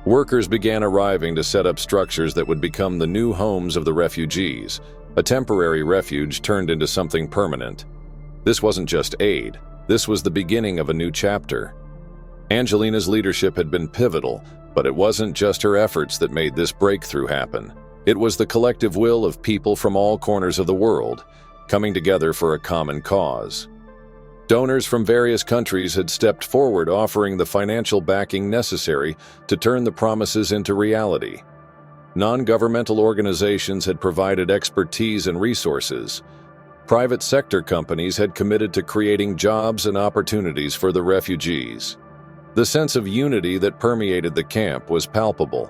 Workers began arriving to set up structures that would become the new homes of the refugees. A temporary refuge turned into something permanent. This wasn't just aid. This was the beginning of a new chapter. Angelina's leadership had been pivotal, but it wasn't just her efforts that made this breakthrough happen. It was the collective will of people from all corners of the world, coming together for a common cause. Donors from various countries had stepped forward, offering the financial backing necessary to turn the promises into reality. Non-governmental organizations had provided expertise and resources. Private sector companies had committed to creating jobs and opportunities for the refugees. The sense of unity that permeated the camp was palpable.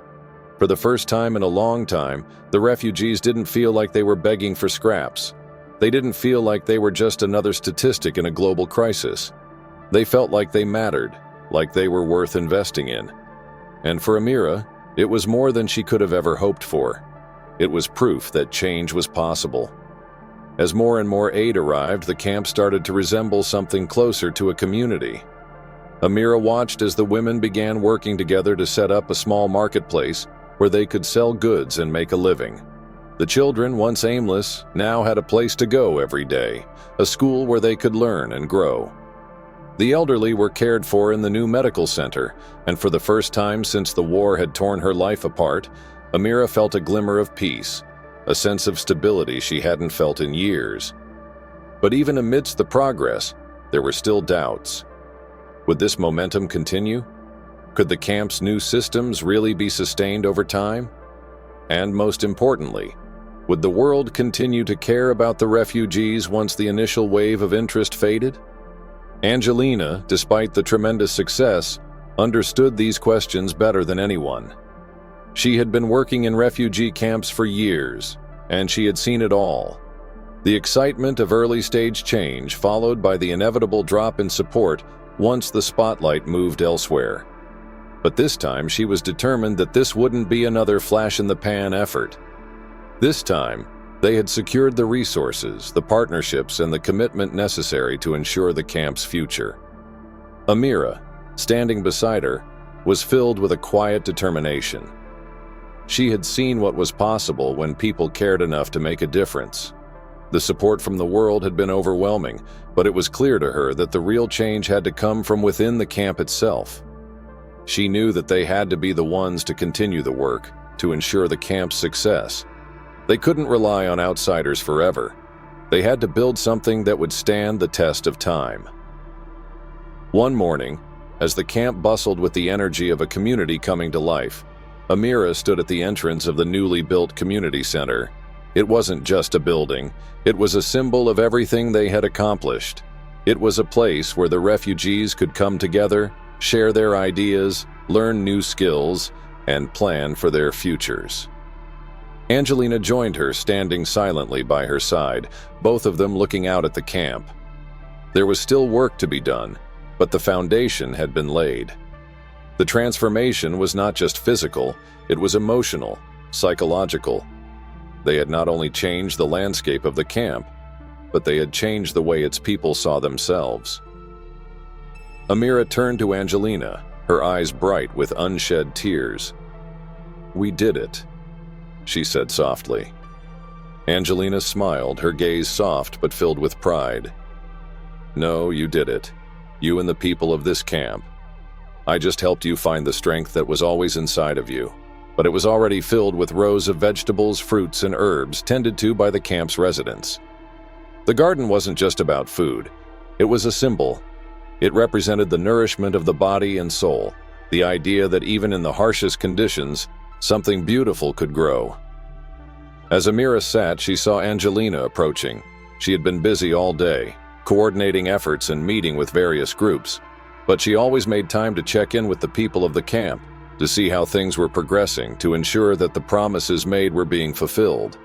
For the first time in a long time, the refugees didn't feel like they were begging for scraps. They didn't feel like they were just another statistic in a global crisis. They felt like they mattered, like they were worth investing in. And for Amira, it was more than she could have ever hoped for. It was proof that change was possible. As more and more aid arrived, the camp started to resemble something closer to a community. Amira watched as the women began working together to set up a small marketplace where they could sell goods and make a living. The children, once aimless, now had a place to go every day, a school where they could learn and grow. The elderly were cared for in the new medical center, and for the first time since the war had torn her life apart, Amira felt a glimmer of peace, a sense of stability she hadn't felt in years. But even amidst the progress, there were still doubts. Would this momentum continue? Could the camp's new systems really be sustained over time? And most importantly, would the world continue to care about the refugees once the initial wave of interest faded? Angelina, despite the tremendous success, understood these questions better than anyone. She had been working in refugee camps for years, and she had seen it all. The excitement of early-stage change followed by the inevitable drop in support once the spotlight moved elsewhere. But this time she was determined that this wouldn't be another flash-in-the-pan effort. This time, they had secured the resources, the partnerships, and the commitment necessary to ensure the camp's future. Amira, standing beside her, was filled with a quiet determination. She had seen what was possible when people cared enough to make a difference. The support from the world had been overwhelming, but it was clear to her that the real change had to come from within the camp itself. She knew that they had to be the ones to continue the work, to ensure the camp's success. They couldn't rely on outsiders forever. They had to build something that would stand the test of time. One morning, as the camp bustled with the energy of a community coming to life, Amira stood at the entrance of the newly built community center. It wasn't just a building. It was a symbol of everything they had accomplished. It was a place where the refugees could come together, share their ideas, learn new skills, and plan for their futures. Angelina joined her, standing silently by her side, both of them looking out at the camp. There was still work to be done, but the foundation had been laid. The transformation was not just physical, it was emotional, psychological. They had not only changed the landscape of the camp, but they had changed the way its people saw themselves. Amira turned to Angelina, her eyes bright with unshed tears. "We did it," she said softly. Angelina smiled, her gaze soft but filled with pride. "No, you did it. You and the people of this camp. I just helped you find the strength that was always inside of you, but it was already filled with rows of vegetables, fruits, and herbs tended to by the camp's residents. The garden wasn't just about food. It was a symbol. It represented the nourishment of the body and soul, the idea that even in the harshest conditions, something beautiful could grow. As Amira sat, she saw Angelina approaching. She had been busy all day, coordinating efforts and meeting with various groups, but she always made time to check in with the people of the camp, to see how things were progressing, to ensure that the promises made were being fulfilled.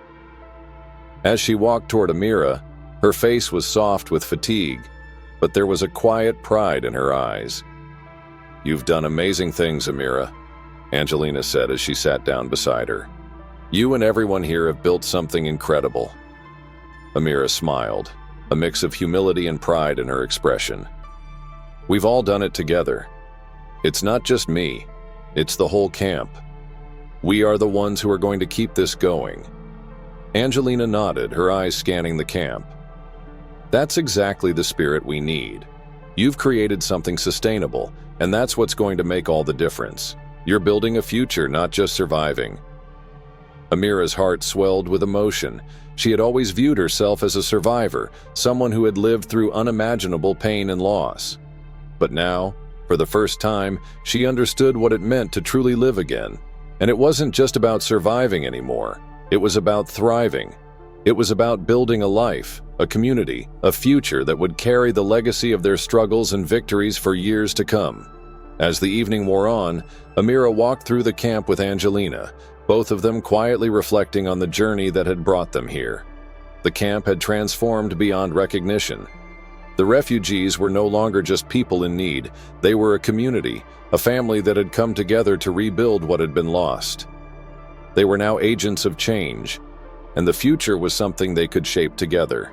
As she walked toward Amira, her face was soft with fatigue, but there was a quiet pride in her eyes. "You've done amazing things, Amira," Angelina said as she sat down beside her. "You and everyone here have built something incredible." Amira smiled, a mix of humility and pride in her expression. "We've all done it together. It's not just me, it's the whole camp. We are the ones who are going to keep this going." Angelina nodded, her eyes scanning the camp. "That's exactly the spirit we need. You've created something sustainable, and that's what's going to make all the difference. You're building a future, not just surviving." Amira's heart swelled with emotion. She had always viewed herself as a survivor, someone who had lived through unimaginable pain and loss. But now, for the first time, she understood what it meant to truly live again. And it wasn't just about surviving anymore. It was about thriving. It was about building a life, a community, a future that would carry the legacy of their struggles and victories for years to come. As the evening wore on, Amira walked through the camp with Angelina, both of them quietly reflecting on the journey that had brought them here. The camp had transformed beyond recognition. The refugees were no longer just people in need. They were a community, a family that had come together to rebuild what had been lost. They were now agents of change, and the future was something they could shape together.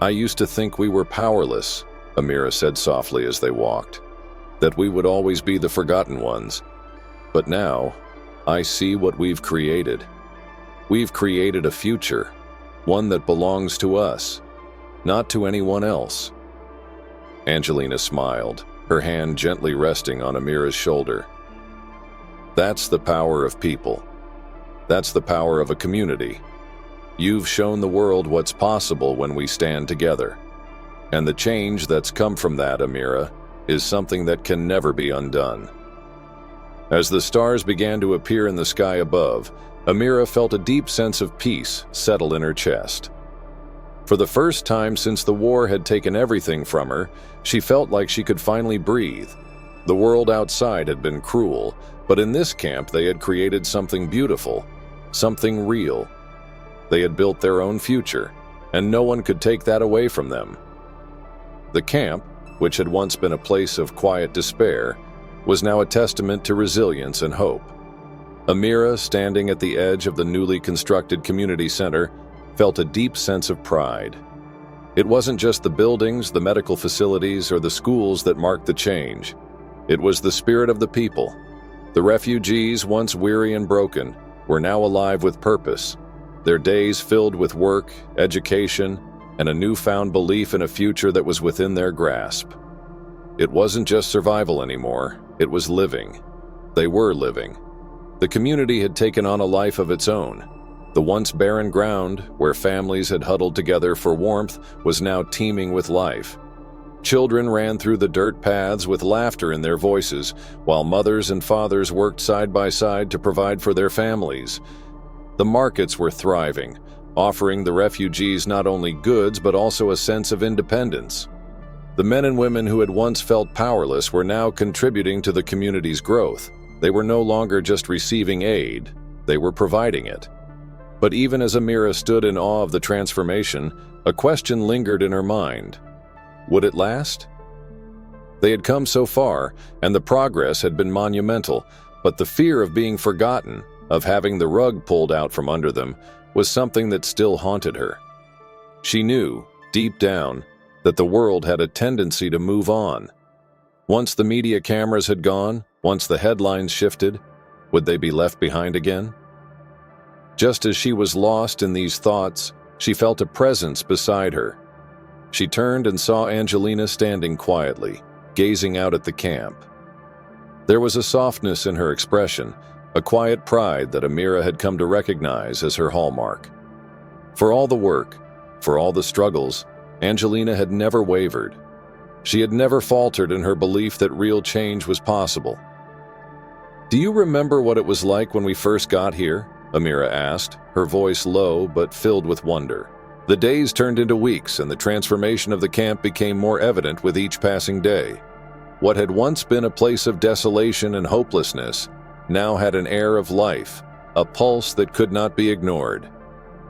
"I used to think we were powerless," Amira said softly as they walked, "that we would always be the forgotten ones. But now, I see what we've created. We've created a future, one that belongs to us, not to anyone else." Angelina smiled, her hand gently resting on Amira's shoulder. "That's the power of people. That's the power of a community. You've shown the world what's possible when we stand together. And the change that's come from that, Amira, is something that can never be undone." As the stars began to appear in the sky above, Amira felt a deep sense of peace settle in her chest. For the first time since the war had taken everything from her, she felt like she could finally breathe. The world outside had been cruel, but in this camp they had created something beautiful, something real. They had built their own future, and no one could take that away from them. The camp, which had once been a place of quiet despair, was now a testament to resilience and hope. Amira, standing at the edge of the newly constructed community center, felt a deep sense of pride. It wasn't just the buildings, the medical facilities, or the schools that marked the change. It was the spirit of the people. The refugees, once weary and broken, were now alive with purpose, their days filled with work, education, and a newfound belief in a future that was within their grasp. It wasn't just survival anymore, it was living. They were living. The community had taken on a life of its own. The once barren ground, where families had huddled together for warmth, was now teeming with life. Children ran through the dirt paths with laughter in their voices, while mothers and fathers worked side by side to provide for their families. The markets were thriving, offering the refugees not only goods but also a sense of independence. The men and women who had once felt powerless were now contributing to the community's growth. They were no longer just receiving aid, they were providing it. But even as Amira stood in awe of the transformation, a question lingered in her mind. Would it last? They had come so far, and the progress had been monumental, but the fear of being forgotten, of having the rug pulled out from under them, was something that still haunted her. She knew, deep down, that the world had a tendency to move on. Once the media cameras had gone, once the headlines shifted, would they be left behind again? Just as she was lost in these thoughts, she felt a presence beside her. She turned and saw Angelina standing quietly, gazing out at the camp. There was a softness in her expression, a quiet pride that Amira had come to recognize as her hallmark. For all the work, for all the struggles, Angelina had never wavered. She had never faltered in her belief that real change was possible. "Do you remember what it was like when we first got here?" Amira asked, her voice low but filled with wonder. The days turned into weeks, and the transformation of the camp became more evident with each passing day. What had once been a place of desolation and hopelessness now had an air of life, a pulse that could not be ignored.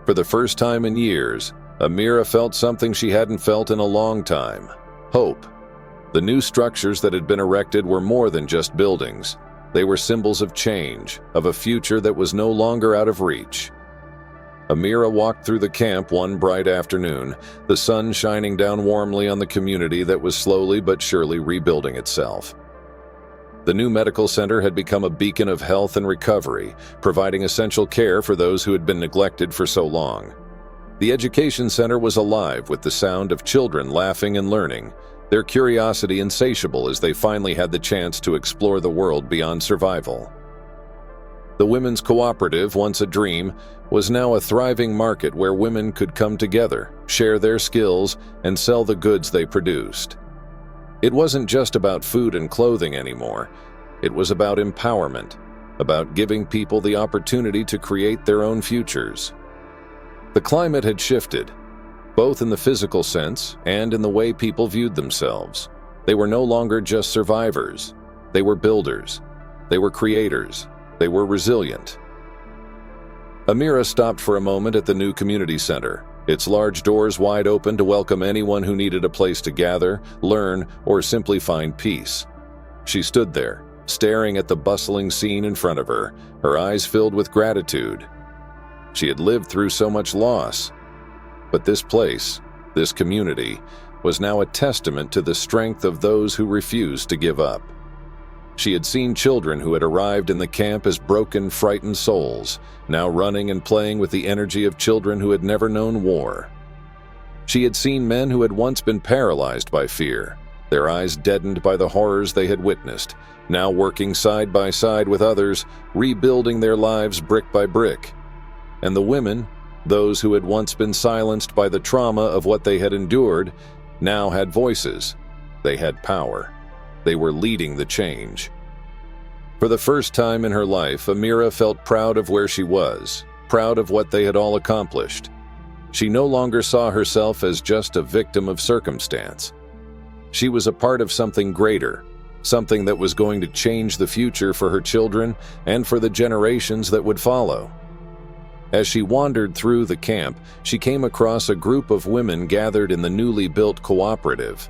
For the first time in years, Amira felt something she hadn't felt in a long time: hope. The new structures that had been erected were more than just buildings. They were symbols of change, of a future that was no longer out of reach. Amira walked through the camp one bright afternoon, the sun shining down warmly on the community that was slowly but surely rebuilding itself. The new medical center had become a beacon of health and recovery, providing essential care for those who had been neglected for so long. The education center was alive with the sound of children laughing and learning, their curiosity insatiable as they finally had the chance to explore the world beyond survival. The women's cooperative, once a dream, was now a thriving market where women could come together, share their skills, and sell the goods they produced. It wasn't just about food and clothing anymore. It was about empowerment, about giving people the opportunity to create their own futures. The climate had shifted, both in the physical sense and in the way people viewed themselves. They were no longer just survivors. They were builders. They were creators. They were resilient. Amira stopped for a moment at the new community center, its large doors wide open to welcome anyone who needed a place to gather, learn, or simply find peace. She stood there, staring at the bustling scene in front of her, her eyes filled with gratitude. She had lived through so much loss, but this place, this community, was now a testament to the strength of those who refused to give up. She had seen children who had arrived in the camp as broken, frightened souls, now running and playing with the energy of children who had never known war. She had seen men who had once been paralyzed by fear, their eyes deadened by the horrors they had witnessed, now working side by side with others, rebuilding their lives brick by brick. And the women, those who had once been silenced by the trauma of what they had endured, now had voices. They had power. They were leading the change. For the first time in her life, Amira felt proud of where she was, proud of what they had all accomplished. She no longer saw herself as just a victim of circumstance. She was a part of something greater, something that was going to change the future for her children and for the generations that would follow. As she wandered through the camp, she came across a group of women gathered in the newly built cooperative.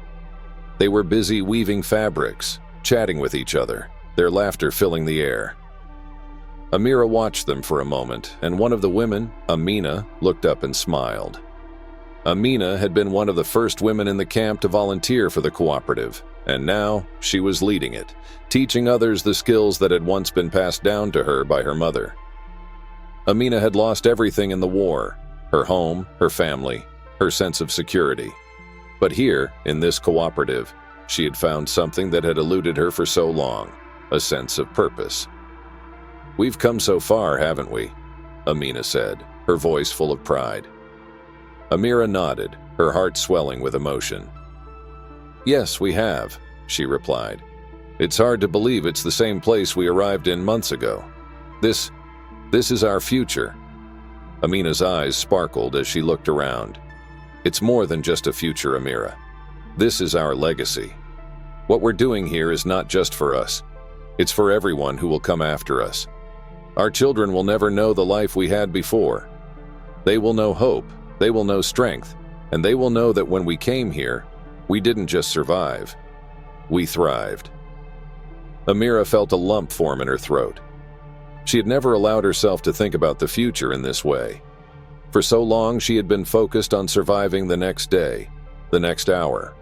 They were busy weaving fabrics, chatting with each other, their laughter filling the air. Amira watched them for a moment, and one of the women, Amina, looked up and smiled. Amina had been one of the first women in the camp to volunteer for the cooperative, and now she was leading it, teaching others the skills that had once been passed down to her by her mother. Amina had lost everything in the war: her home, her family, her sense of security. But here, in this cooperative, she had found something that had eluded her for so long: a sense of purpose. "We've come so far, haven't we?" Amina said, her voice full of pride. Amira nodded, her heart swelling with emotion. "Yes, we have," she replied. "It's hard to believe it's the same place we arrived in months ago. This is our future." Amina's eyes sparkled as she looked around. "It's more than just a future, Amira. This is our legacy. What we're doing here is not just for us. It's for everyone who will come after us. Our children will never know the life we had before. They will know hope, they will know strength, and they will know that when we came here, we didn't just survive. We thrived." Amira felt a lump form in her throat. She had never allowed herself to think about the future in this way. For so long, she had been focused on surviving the next day, the next hour.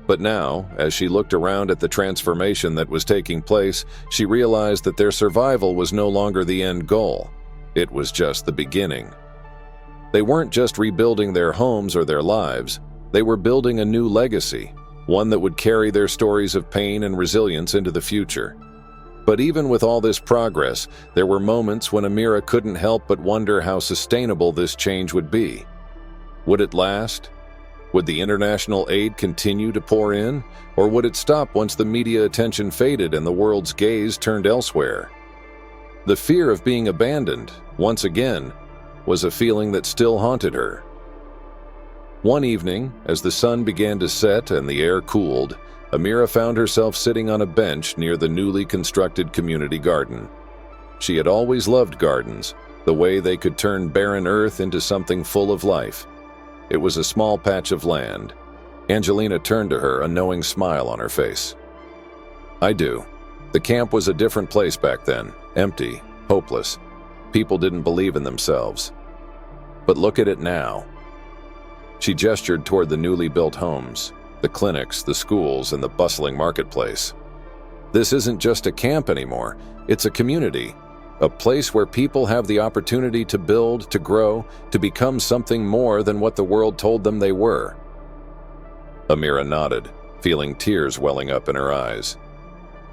But now, as she looked around at the transformation that was taking place, she realized that their survival was no longer the end goal. It was just the beginning. They weren't just rebuilding their homes or their lives. They were building a new legacy, one that would carry their stories of pain and resilience into the future. But even with all this progress, there were moments when Amira couldn't help but wonder how sustainable this change would be. Would it last? Would the international aid continue to pour in, or would it stop once the media attention faded and the world's gaze turned elsewhere? The fear of being abandoned, once again, was a feeling that still haunted her. One evening, as the sun began to set and the air cooled, Amira found herself sitting on a bench near the newly constructed community garden. She had always loved gardens, the way they could turn barren earth into something full of life. It was a small patch of land. Angelina turned to her, a knowing smile on her face. "I do. The camp was a different place back then, empty, hopeless. People didn't believe in themselves. But look at it now." She gestured toward the newly built homes, the clinics, the schools, and the bustling marketplace. This isn't just a camp anymore. It's a community, a place where people have the opportunity to build, to grow, to become something more than what the world told them they were. Amira nodded, feeling tears welling up in her eyes.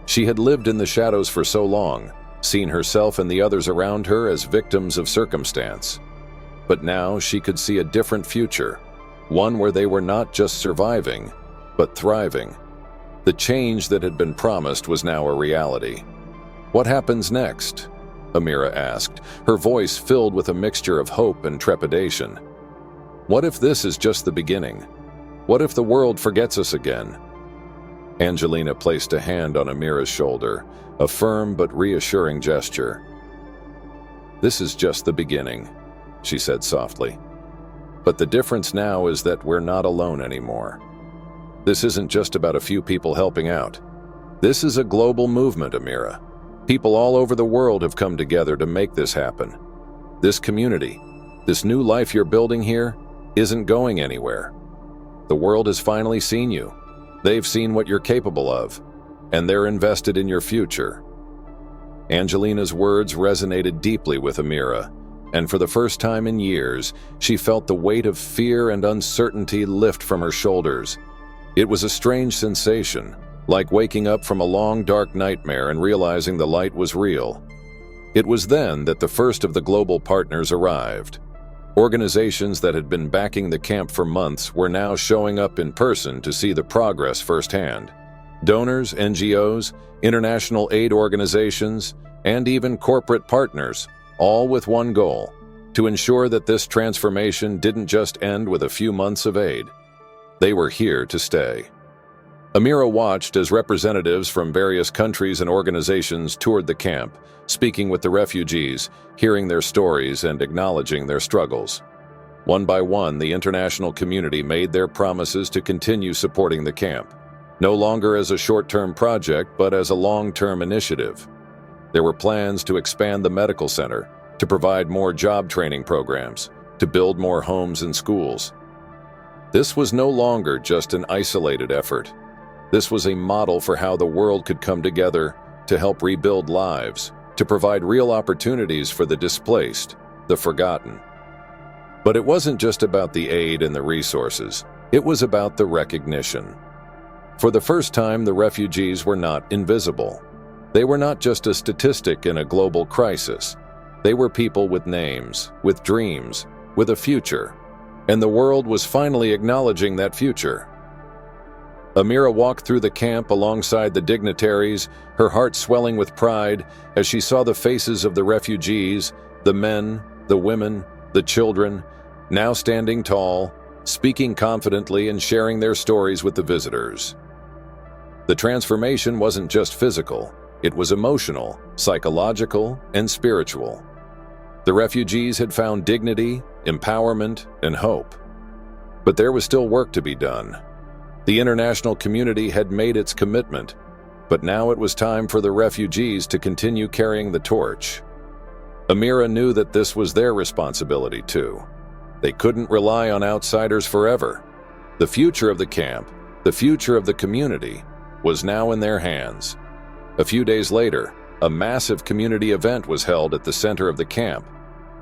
She had lived in the shadows for so long, seen herself and the others around her as victims of circumstance. But now she could see a different future, one where they were not just surviving, but thriving. The change that had been promised was now a reality. "What happens next?" Amira asked, her voice filled with a mixture of hope and trepidation. "What if this is just the beginning? What if the world forgets us again?" Angelina placed a hand on Amira's shoulder, a firm but reassuring gesture. "This is just the beginning," she said softly. "But the difference now is that we're not alone anymore. This isn't just about a few people helping out. This is a global movement, Amira. People all over the world have come together to make this happen. This community, this new life you're building here, isn't going anywhere. The world has finally seen you. They've seen what you're capable of, and they're invested in your future." Angelina's words resonated deeply with Amira, and for the first time in years, she felt the weight of fear and uncertainty lift from her shoulders. It was a strange sensation, like waking up from a long, dark nightmare and realizing the light was real. It was then that the first of the global partners arrived. Organizations that had been backing the camp for months were now showing up in person to see the progress firsthand. Donors, NGOs, international aid organizations, and even corporate partners, all with one goal: to ensure that this transformation didn't just end with a few months of aid. They were here to stay. Amira watched as representatives from various countries and organizations toured the camp, speaking with the refugees, hearing their stories and acknowledging their struggles. One by one, the international community made their promises to continue supporting the camp, no longer as a short-term project, but as a long-term initiative. There were plans to expand the medical center, to provide more job training programs, to build more homes and schools. This was no longer just an isolated effort. This was a model for how the world could come together to help rebuild lives, to provide real opportunities for the displaced, the forgotten. But it wasn't just about the aid and the resources. It was about the recognition. For the first time, the refugees were not invisible. They were not just a statistic in a global crisis. They were people with names, with dreams, with a future. And the world was finally acknowledging that future. Amira walked through the camp alongside the dignitaries, her heart swelling with pride as she saw the faces of the refugees, the men, the women, the children, now standing tall, speaking confidently and sharing their stories with the visitors. The transformation wasn't just physical, it was emotional, psychological, and spiritual. The refugees had found dignity, empowerment, and hope. But there was still work to be done. The international community had made its commitment, but now it was time for the refugees to continue carrying the torch. Amira knew that this was their responsibility too. They couldn't rely on outsiders forever. The future of the camp, the future of the community, was now in their hands. A few days later, a massive community event was held at the center of the camp.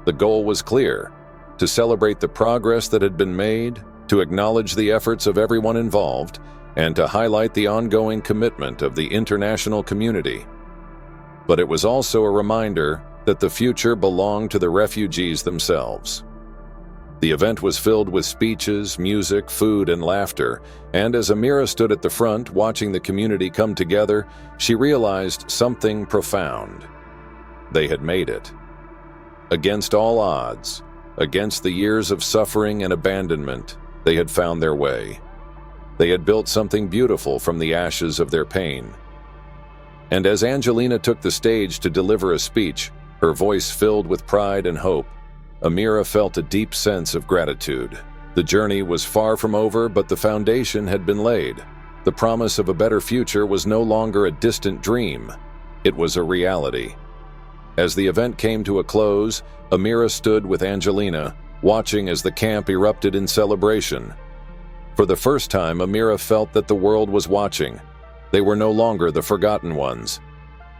The goal was clear: to celebrate the progress that had been made, to acknowledge the efforts of everyone involved, and to highlight the ongoing commitment of the international community. But it was also a reminder that the future belonged to the refugees themselves. The event was filled with speeches, music, food, and laughter, and as Amira stood at the front watching the community come together, she realized something profound. They had made it. Against all odds, against the years of suffering and abandonment, they had found their way. They had built something beautiful from the ashes of their pain. And as Angelina took the stage to deliver a speech, her voice filled with pride and hope, Amira felt a deep sense of gratitude. The journey was far from over, but the foundation had been laid. The promise of a better future was no longer a distant dream. It was a reality. As the event came to a close, Amira stood with Angelina, watching as the camp erupted in celebration. For the first time, Amira felt that the world was watching. They were no longer the forgotten ones.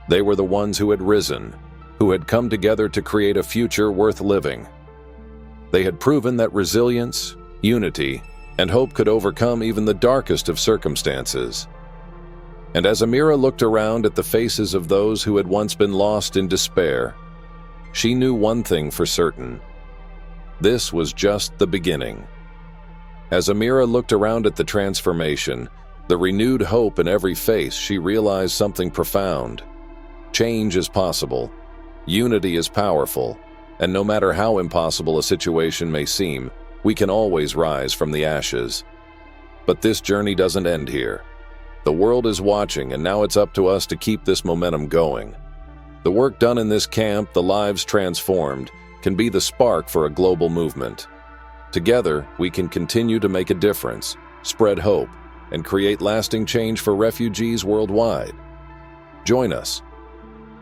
They were the ones who had risen, who had come together to create a future worth living. They had proven that resilience, unity, and hope could overcome even the darkest of circumstances. And as Amira looked around at the faces of those who had once been lost in despair, she knew one thing for certain. This was just the beginning. As Amira looked around at the transformation, the renewed hope in every face, she realized something profound. Change is possible. Unity is powerful, and no matter how impossible a situation may seem, we can always rise from the ashes. But this journey doesn't end here. The world is watching, and now it's up to us to keep this momentum going. The work done in this camp, the lives transformed, can be the spark for a global movement. Together, we can continue to make a difference, spread hope, and create lasting change for refugees worldwide. Join us.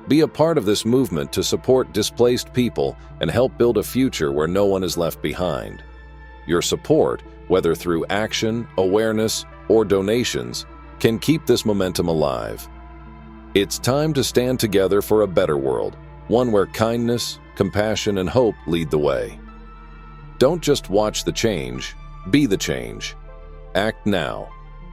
Be a part of this movement to support displaced people and help build a future where no one is left behind. Your support, whether through action, awareness, or donations, can keep this momentum alive. It's time to stand together for a better world, one where kindness, compassion, and hope lead the way. Don't just watch the change, be the change. Act now.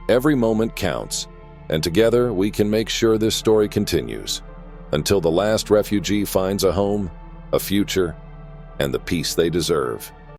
Every moment counts, and together we can make sure this story continues, until the last refugee finds a home, a future, and the peace they deserve.